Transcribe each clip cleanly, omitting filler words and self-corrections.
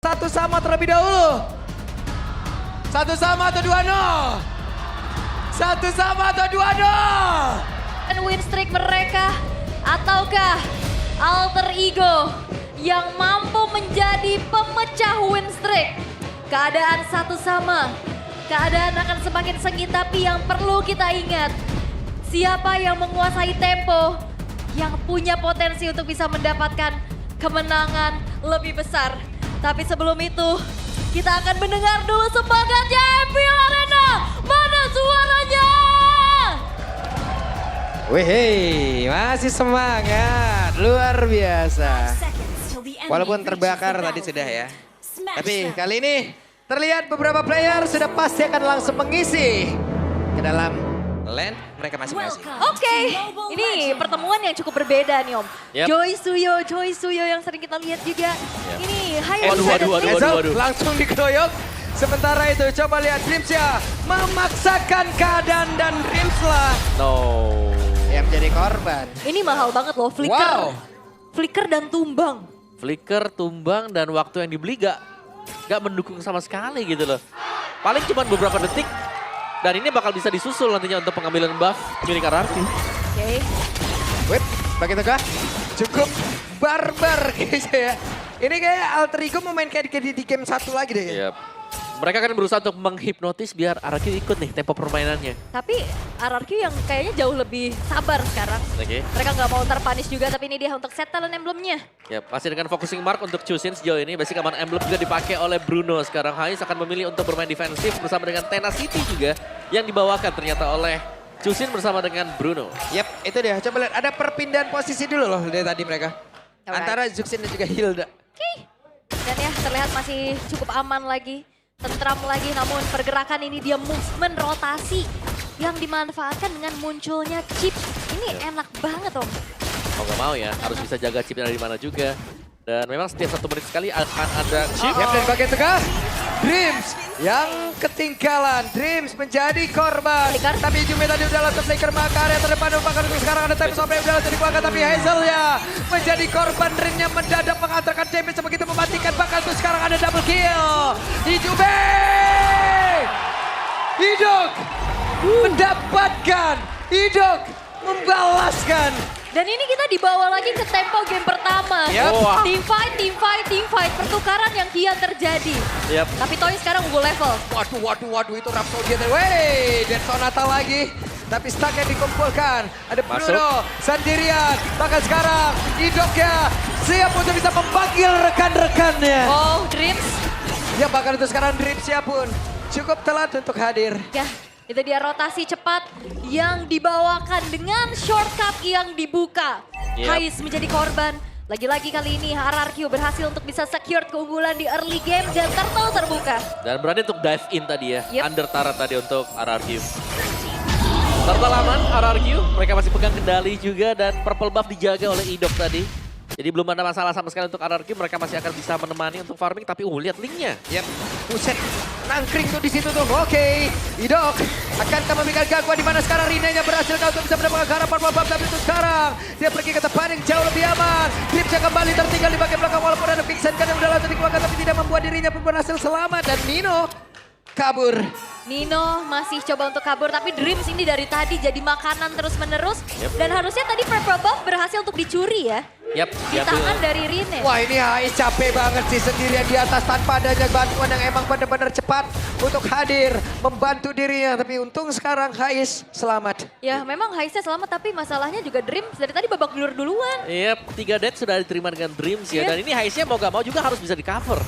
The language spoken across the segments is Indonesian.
satu sama terlebih dahulu. Satu sama atau 2-0? Satu sama atau 2-0? Dan win streak mereka ataukah alter ego yang mampu menjadi pemecah win streak? Keadaan satu sama, keadaan akan semakin sengit tapi yang perlu kita ingat, siapa yang menguasai tempo, yang punya potensi untuk bisa mendapatkan kemenangan lebih besar. Tapi sebelum itu, kita akan mendengar dulu semangatnya MPL Arena. Mana suaranya? Wih, masih semangat, luar biasa. Walaupun terbakar tadi sudah ya. Tapi kali ini terlihat beberapa player sudah pasti akan langsung mengisi ke dalam lane mereka masing-masing. Oke, ini pertemuan yang cukup berbeda nih Om. Yep. Joy Suyo yang sering kita lihat juga. Ini high Waduh. Langsung dikeroyok. Sementara itu coba lihat Dreams ya memaksakan keadaan dan Dreams lah No. yang menjadi korban. Ini mahal banget loh, flicker. Wow. Flicker dan tumbang. Flicker, tumbang, dan waktu yang dibeli gak mendukung sama sekali gitu loh. Paling cuma beberapa detik. Dan ini bakal bisa disusul nantinya untuk pengambilan buff milik RRQ. Oke. Wait, bagaimanakah? Cukup barbar kayaknya ya. Ini kayak alter ego mau main kayak di game satu lagi deh. Yep. Mereka kan berusaha untuk menghipnotis biar RRQ ikut nih tempo permainannya. Tapi RRQ yang kayaknya jauh lebih sabar sekarang. Oke. Mereka nggak mau terpunish juga, tapi ini dia untuk set talent emblemnya. Yep, masih dengan focusing mark untuk Chusin sejauh ini. Basic aman emblem juga dipakai oleh Bruno. Sekarang Hais akan memilih untuk bermain defensif bersama dengan Tenacity juga. Yang dibawakan ternyata oleh Chusin bersama dengan Bruno. Yap, itu dia. Coba lihat ada perpindahan posisi dulu loh dari tadi mereka. Alright. Antara Zuxin dan juga Hilda. Oke. Dan ya terlihat masih cukup aman lagi. Tentram lagi, namun pergerakan ini dia movement rotasi yang dimanfaatkan dengan munculnya chip. Ini enak banget Om. Mau gak mau ya, harus bisa jaga chipnya dari mana juga. Dan memang setiap 1 menit sekali akan ada chip. Yap, dan bagian tengah Dreams yang ketinggalan. Dreams menjadi korban. Flicker. Tapi Jume tadi udah langsung flicker maka area terdepan bahkan untuk sekarang ada time sampai udah langsung dikeluarkan. Tapi Hazel ya menjadi korban. Dreamnya mendadak mengantarkan damage begitu mematikan. Bahkan untuk sekarang ada double kill. Jume Idok mendapatkan. Idok membalaskan. Dan ini kita dibawa lagi ke tempo game pertama. Yap. Wah. Team fight. Pertukaran yang kian terjadi. Yap. Tapi Toy sekarang unggul level. Waduh, itu Rhapsody. Wey, dan Sonata lagi. Tapi stack yang dikumpulkan. Ada Bruno sendirian. Bahkan sekarang Idoknya siap untuk bisa memanggil rekan-rekannya. Oh, Dreams. Ya bahkan itu sekarang Dreamsnya pun cukup telat untuk hadir. Ya, itu dia rotasi cepat yang dibawakan dengan shortcut yang dibuka. Yep. Hais menjadi korban. Lagi-lagi kali ini RRQ berhasil untuk bisa secure keunggulan di early game dan turtle terbuka. Dan berani untuk dive in tadi ya. Yep. Under turret tadi untuk RRQ. Turtle aman, RRQ. Mereka masih pegang kendali juga dan purple buff dijaga oleh Idok tadi. Jadi belum ada masalah sama sekali untuk RRQ. Mereka masih akan bisa menemani untuk farming. Tapi lihat linknya. Yap, buset, nangkring tuh di situ tuh. Oke, Idok akankah memberikan gangguan di mana sekarang Rinenya berhasil untuk bisa mendapatkan harapan babak tapi itu sekarang dia pergi ke depan yang jauh lebih aman. Dripsnya kembali tertinggal di bagian belakang walaupun ada Vincent kan yang udah langsung dikeluarkan tapi tidak membuat dirinya pun berhasil selamat dan Nino kabur. Nino masih coba untuk kabur, tapi Dreams ini dari tadi jadi makanan terus-menerus. Yep. Dan harusnya tadi purple buff berhasil untuk dicuri ya. Yap, Di tangan dari Rine. Wah ini Hais capek banget sih sendirian di atas tanpa adanya bantuan yang emang benar-benar cepat untuk hadir membantu dirinya. Tapi untung sekarang Hais selamat. Ya memang Haisnya selamat, tapi masalahnya juga Dreams dari tadi babak belur duluan. Yap, 3 dead sudah diterima dengan Dreams ya. Yep. Dan ini Haisnya mau gak mau juga harus bisa di cover.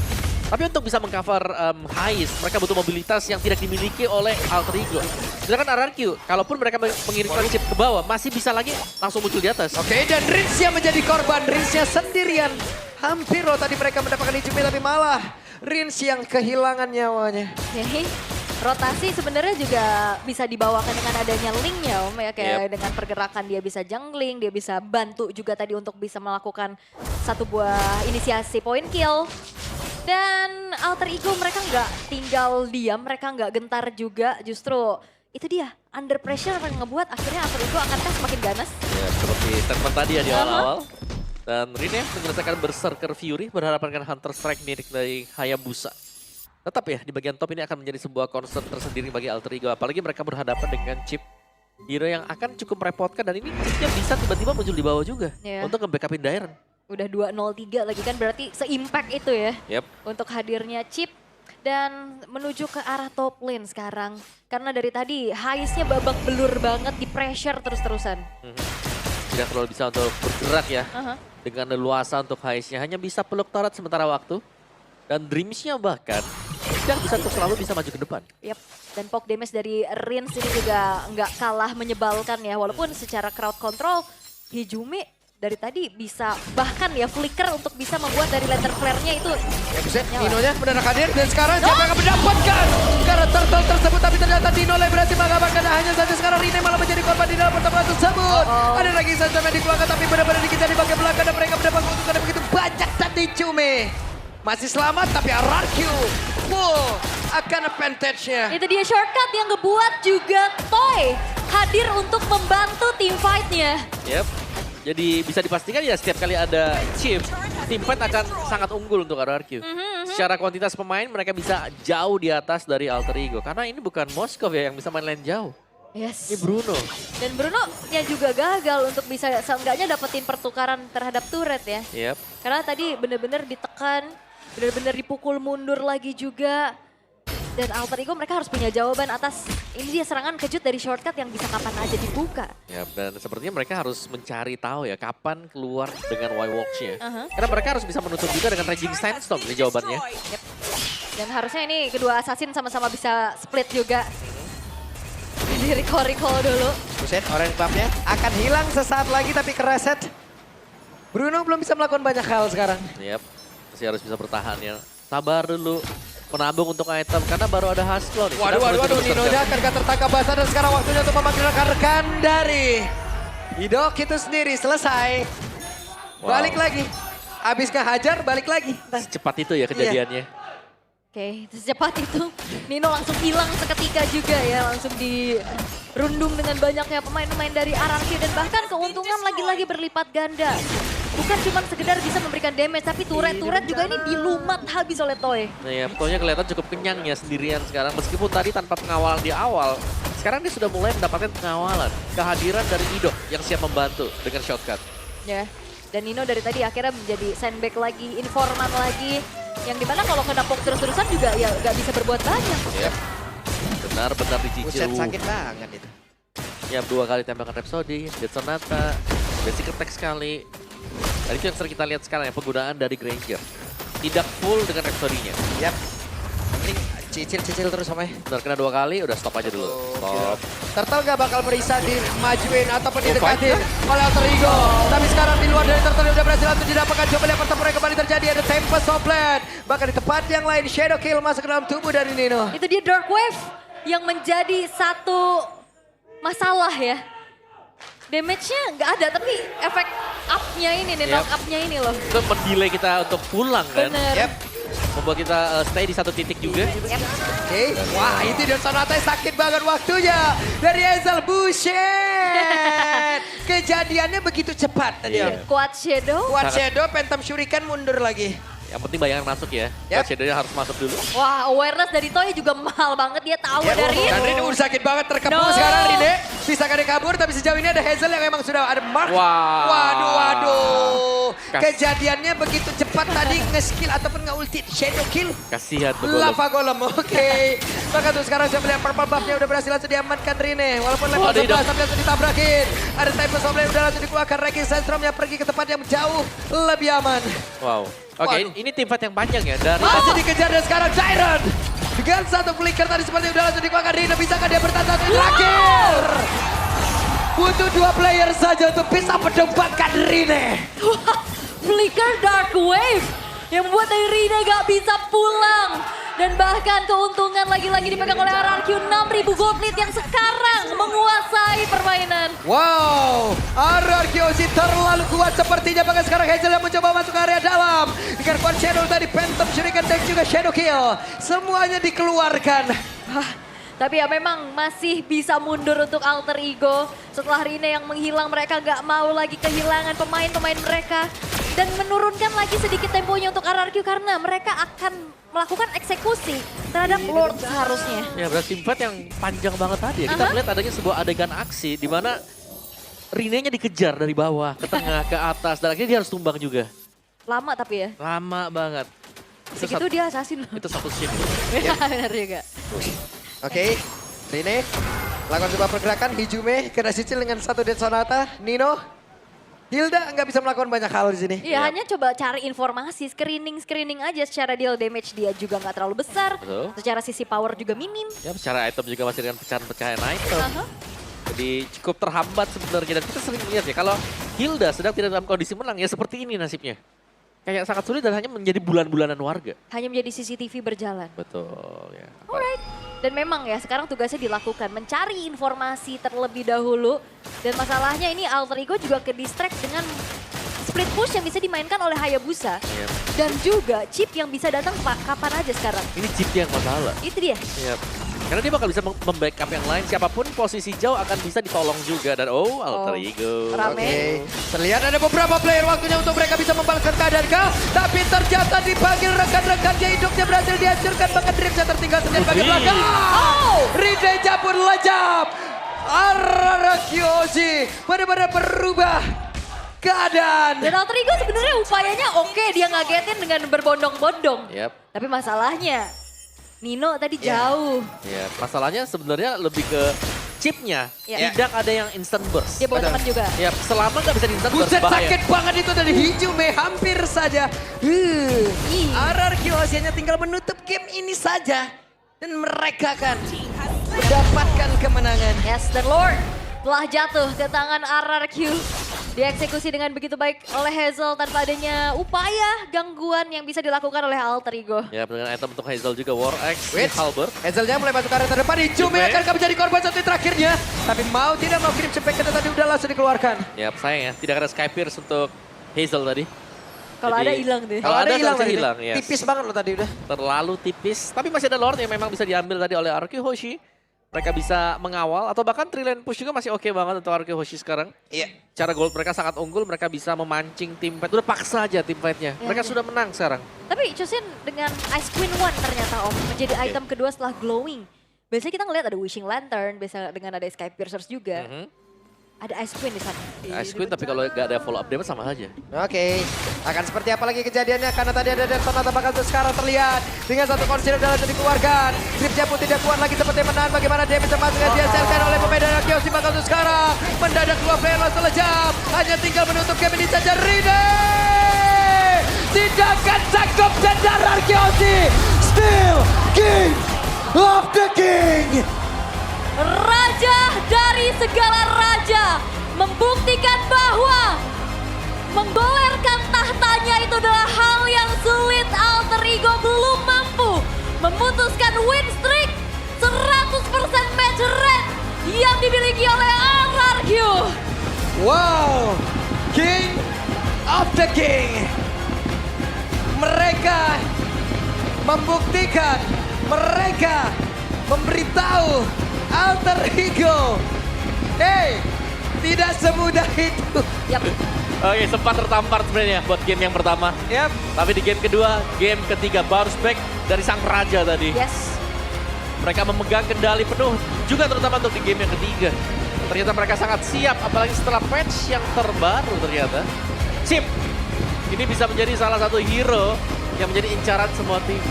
Tapi untuk bisa mengcover Hais, mereka butuh mobilitas yang tidak dimiliki oleh Alter Ego. Sedangkan RRQ, kalaupun mereka mengirimkan chip ke bawah, masih bisa lagi langsung muncul di atas. Oke, dan Rinsnya menjadi korban. Rinsnya sendirian. Hampir loh tadi mereka mendapatkan Ijume tapi malah Rins yang kehilangan nyawanya. Oke. Rotasi sebenarnya juga bisa dibawakan dengan adanya linknya Om ya. Kayak dengan pergerakan dia bisa jungling, dia bisa bantu juga tadi untuk bisa melakukan satu buah inisiasi point kill. Dan Alter Ego mereka nggak tinggal diam, mereka nggak gentar juga. Justru itu dia, under pressure yang ngebuat akhirnya Alter Ego akankah semakin ganas. Ya, seperti statement tadi ya di awal-awal. Dan Rine menyelesaikan Berserker Fury berhadapan dengan Hunter Strike milik dari Hayabusa. Tetap ya, di bagian top ini akan menjadi sebuah concern tersendiri bagi Alter Ego. Apalagi mereka berhadapan dengan chip hero yang akan cukup merepotkan. Dan ini chipnya bisa tiba-tiba muncul di bawah juga. Untuk nge-backupin Dairon. Udah 2-0-3 lagi kan, berarti se-impact itu ya. Yep. Untuk hadirnya chip. Dan menuju ke arah top lane sekarang. Karena dari tadi Heist-nya babak belur banget, di pressure terus-terusan. Tidak terlalu bisa untuk bergerak ya. Dengan leluasa untuk Heist-nya. Hanya bisa peluk turret sementara waktu. Dan Dreams-nya bahkan tidak bisa untuk selalu bisa maju ke depan. Yap. Dan poke damage dari Rins ini juga nggak kalah menyebalkan ya. Walaupun secara crowd control, Hijumi dari tadi bisa bahkan ya flicker untuk bisa membuat dari lantern flare-nya itu. Ya buset, Dino-nya mendadak hadir dan sekarang siapa yang akan mendapatkan karena turtle tersebut, tapi ternyata Dino berhasil mengamankan. Hanya saja sekarang Rine malah menjadi korban di dalam pertempuran tersebut. Ada lagi saja yang dikeluarkan tapi benar-benar dikejar di bagian belakang dan mereka mendapat keuntungan yang begitu banyak tadi Cumi. Masih selamat tapi RRQ full akan advantage-nya. Itu dia shortcut yang ngebuat juga Toy hadir untuk membantu team fight-nya. Yep. Jadi bisa dipastikan ya setiap kali ada chip, team fight akan sangat unggul untuk RRQ. Secara kuantitas pemain mereka bisa jauh di atas dari Alter Ego. Karena ini bukan Moskov ya yang bisa main lane jauh. Yes. Ini Bruno. Dan Bruno ya juga gagal untuk bisa seenggaknya dapetin pertukaran terhadap turret ya. Yep. Karena tadi bener-bener ditekan, bener-bener dipukul mundur lagi juga. Dan Alter Ego mereka harus punya jawaban atas ini dia serangan kejut dari shortcut yang bisa kapan aja dibuka. Ya, dan sepertinya mereka harus mencari tahu ya kapan keluar dengan Y-Walks-nya. Karena mereka harus bisa menutup juga dengan Raging Sandstorm ini jawabannya. Yep. Dan harusnya ini kedua assassin sama-sama bisa split juga. Di recall dulu. Buset, orange buff-nya akan hilang sesaat lagi tapi kereset. Bruno belum bisa melakukan banyak hal sekarang. Yap, masih harus bisa bertahan ya. Sabar dulu. Menabung untuk item karena baru ada Husklaw nih. Waduh, Nino-nya akan tertangkap basah dan sekarang waktunya untuk memanggil rekan-rekan dari Idok itu sendiri. Selesai. Balik lagi. Abis ngehajar, balik lagi. Secepat itu ya kejadiannya. Oke, secepat itu Nino langsung hilang seketika juga ya. Langsung dirundung dengan banyaknya pemain-pemain dari RRQ. Dan bahkan keuntungan lagi-lagi berlipat ganda. Bukan cuma sekedar bisa memberikan damage, tapi turret-turret juga ini dilumat habis oleh Toy. Nah ya, Toy-nya kelihatan cukup kenyang ya sendirian sekarang. Meskipun tadi tanpa pengawalan di awal, sekarang dia sudah mulai mendapatkan pengawalan. Kehadiran dari Idok yang siap membantu dengan shortcut. Ya, dan Nino dari tadi akhirnya menjadi sandbag lagi, informan lagi. Yang dimana kalau kena poke terus-terusan juga ya gak bisa berbuat banyak. Yep. Benar-benar dicicil. Buset, sakit banget itu. Ya, 2 kali tembakan Rhapsody, Dead Sonata, basic attack sekali. Dan itu yang sering kita lihat sekarang ya, penggunaan dari Granger. Tidak full dengan Rhapsody-nya. Yap. Ini cicil terus sampai. Benar, kena 2 kali, udah stop aja dulu. Stop. Turtle gak bakal berisa dimajuin ataupun didekatin oleh Alter Ego. Tapi sekarang di luar dari Turtle udah berhasil untuk didapatkan. Coba lihat pertempuran kembali terjadi. Ada Tempest of Blade. Bahkan di tempat yang lain, Shadow Kill masuk ke dalam tubuh dari Nino. Itu dia Dark Wave yang menjadi satu masalah ya. Damage-nya nggak ada, tapi efek up-nya ini nih, knock up-nya ini loh. Itu mendelay kita untuk pulang kan. Bener. Yep. Membuat kita stay di satu titik juga. Oke. Wah, itu Dead Sonata sakit banget waktunya. Dari Hazel Buset. Kejadiannya begitu cepat tadi. Kuat Shadow. Kuat Shadow, Phantom Shuriken mundur lagi. Yang penting bayangan masuk ya. Yep. Shadow-nya harus masuk dulu. Wah, awareness dari Toy juga mahal banget. Dia tahu Ya, dari dan Rine udah sakit banget terkepung sekarang Rine. Bisa dia kabur tapi sejauh ini ada Hazel yang memang sudah ada mark. Wow. Waduh. Kejadiannya begitu cepat tadi nge-skill ataupun nge-ulti Shadow Kill. Kasihan tuh Golem. Lava Golem, oke. Maka tuh sekarang saya melihat purple buff-nya udah berhasil langsung diamankan Rine. Walaupun level 11 tapi langsung ditabrakin. Ada Tempest of Blade udah langsung dikeluarkan. Raging Sandstorm yang pergi ke tempat yang jauh lebih aman. Wow. Oke, ini tim fight yang panjang ya dari Masih dikejar dan sekarang Dairon. Dengan satu flicker tadi seperti udah langsung dikeluarkan Rina. Bisakah dia bertahan satu terakhir? Butuh 2 player saja untuk bisa mendapatkan Rina. Flicker Dark Wave yang membuat dari Rina gak bisa pulang. Dan bahkan keuntungan lagi-lagi dipegang oleh RRQ 6.000 gold lead yang sekarang menguasai permainan. Wow, RRQ Ozi terlalu kuat sepertinya. Bahkan sekarang Hazel yang mencoba masuk ke area dalam. Dengan kuat Shadow tadi, Phantom Shuriken dan juga Shadow Kill. Semuanya dikeluarkan. Tapi ya memang masih bisa mundur untuk Alter Ego. Setelah Rina yang menghilang, mereka gak mau lagi kehilangan pemain-pemain mereka. Dan menurunkan lagi sedikit temponya untuk RRQ karena mereka akan melakukan eksekusi terhadap Lord seharusnya. Ya benar team fight yang panjang banget tadi ya. Kita melihat adanya sebuah adegan aksi di mana Rinenya dikejar dari bawah, ke tengah, ke atas. Dan akhirnya dia harus tumbang juga. Lama tapi ya. Lama banget. Segitu dia assassin loh. Itu satu shift. Ya benar juga. Oke, Rine lakukan sebuah pergerakan, Hijume kena cicil dengan satu Death Sonata, Nino, Hilda nggak bisa melakukan banyak hal di sini. Iya, hanya coba cari informasi, screening aja secara deal damage dia juga nggak terlalu besar. Betul. Secara sisi power juga minim. Ya secara item juga masih dengan pecahan-pecahan item. Jadi cukup terhambat sebenarnya. Dan kita sering lihat ya kalau Hilda sedang tidak dalam kondisi menang ya seperti ini nasibnya. Kayak sangat sulit dan hanya menjadi bulan-bulanan warga. Hanya menjadi CCTV berjalan. Betul ya. Alright. Dan memang ya sekarang tugasnya dilakukan mencari informasi terlebih dahulu. Dan masalahnya ini Alter Ego juga ke distract dengan split push yang bisa dimainkan oleh Hayabusa. Iya. Dan juga chip yang bisa datang kapan aja sekarang. Ini chip yang masalah. Itu dia. Iya. Karena dia bakal bisa membackup yang lain. Siapapun posisi jauh akan bisa ditolong juga. Dan Alter Ego. Rame. Oke, terlihat ada beberapa player waktunya untuk mereka bisa membalaskan keadaan kah. Tapi ternyata dipanggil rekan-rekannya, hidupnya berhasil dihancurkan. Bahkan Dreamsnya tertinggal sendiri bagian belakang. Ridenya pun lejap. Ararakyoshi benar-benar berubah keadaan. Dan Alter Ego sebenarnya upayanya oke, dia ngagetin dengan berbondong-bondong. Yap. Tapi masalahnya Nino tadi jauh. Ya, masalahnya sebenarnya lebih ke chipnya. Ya. Tidak ada yang instant burst. Dia bawa teman juga. Ya, selama nggak bisa di instant burst Buset, bahaya. sakit banget itu dari Hijume, hampir saja. Ararakyoshi hanya tinggal menutup game ini saja. Dan mereka akan mendapatkan kemenangan. Yes, dan Lord telah jatuh ke tangan RRQ. Dieksekusi dengan begitu baik oleh Hazel tanpa adanya upaya gangguan yang bisa dilakukan oleh Alter Ego. Ya, dengan item untuk Hazel juga, War Axe, Wait. Halberd. Hazelnya mulai masuk ke area terdepan, Hijume akan menjadi korban satu terakhirnya. Tapi mau tidak mau kirim cepet ke tadi udah langsung dikeluarkan. Ya, sayang ya, tidak ada Sky Pierce untuk Hazel tadi. Kalau Jadi, ada hilang deh. Kalau ada hilang harusnya tadi. hilang, yes. Tipis banget loh tadi udah. Terlalu tipis. Tapi masih ada Lord yang memang bisa diambil tadi oleh RQ Hoshi. Mereka bisa mengawal atau bahkan 3-lane push juga masih oke banget untuk RQ Hoshi sekarang. Iya. Cara gold mereka sangat unggul, mereka bisa memancing tim fight. Udah paksa aja tim fightnya. Ya, Mereka ya. sudah menang sekarang. Tapi Chosen dengan Ice Queen 1 ternyata Om menjadi item kedua setelah glowing. Biasanya kita ngeliat ada Wishing Lantern, biasa dengan ada Sky Piercers juga. Ada Ice Queen di sana. Ice Queen tapi kalau nggak ada follow up damage sama saja. Oke, akan seperti apa lagi kejadiannya karena tadi ada Death Sonata bakal sekarang terlihat dengan satu consider dalam dikeluarkan. Gripnya pun tidak kuat lagi seperti menahan bagaimana dia bisa masuk yang dihasilkan oleh pemain dari Kyoshi bakal sekarang. Mendadak dua player langsung lejap, hanya tinggal menutup game ini saja. Rine tidak akan sanggup dan darah Kyoshi still king of the king. Raja dari segala raja membuktikan bahwa menggolerkan tahtanya itu adalah hal yang sulit. Alter Ego belum mampu memutuskan win streak 100% match rate yang dimiliki oleh RRQ. Wow, King of the King. Mereka membuktikan, mereka memberitahu Alter Ego. Hey, tidak semudah itu. Yap. Oke, sempat tertampar sebenarnya buat game yang pertama. Yap. Tapi di game kedua, game ketiga bounce back dari sang raja tadi. Yes. Mereka memegang kendali penuh juga terutama untuk di game yang ketiga. Ternyata mereka sangat siap apalagi setelah patch yang terbaru ternyata. Chip ini bisa menjadi salah satu hero yang menjadi incaran semua tim.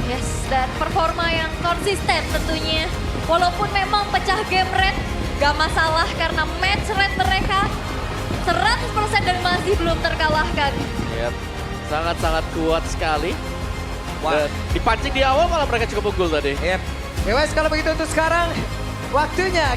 Yes, dan performa yang konsisten tentunya. Walaupun memang pecah game rate, gak masalah karena match rate mereka 100% dan masih belum terkalahkan. Yap, sangat-sangat kuat sekali. Wah. Dan dipancing di awal malah mereka cukup unggul tadi. Yap. Ya wes, kalau begitu untuk sekarang waktunya kita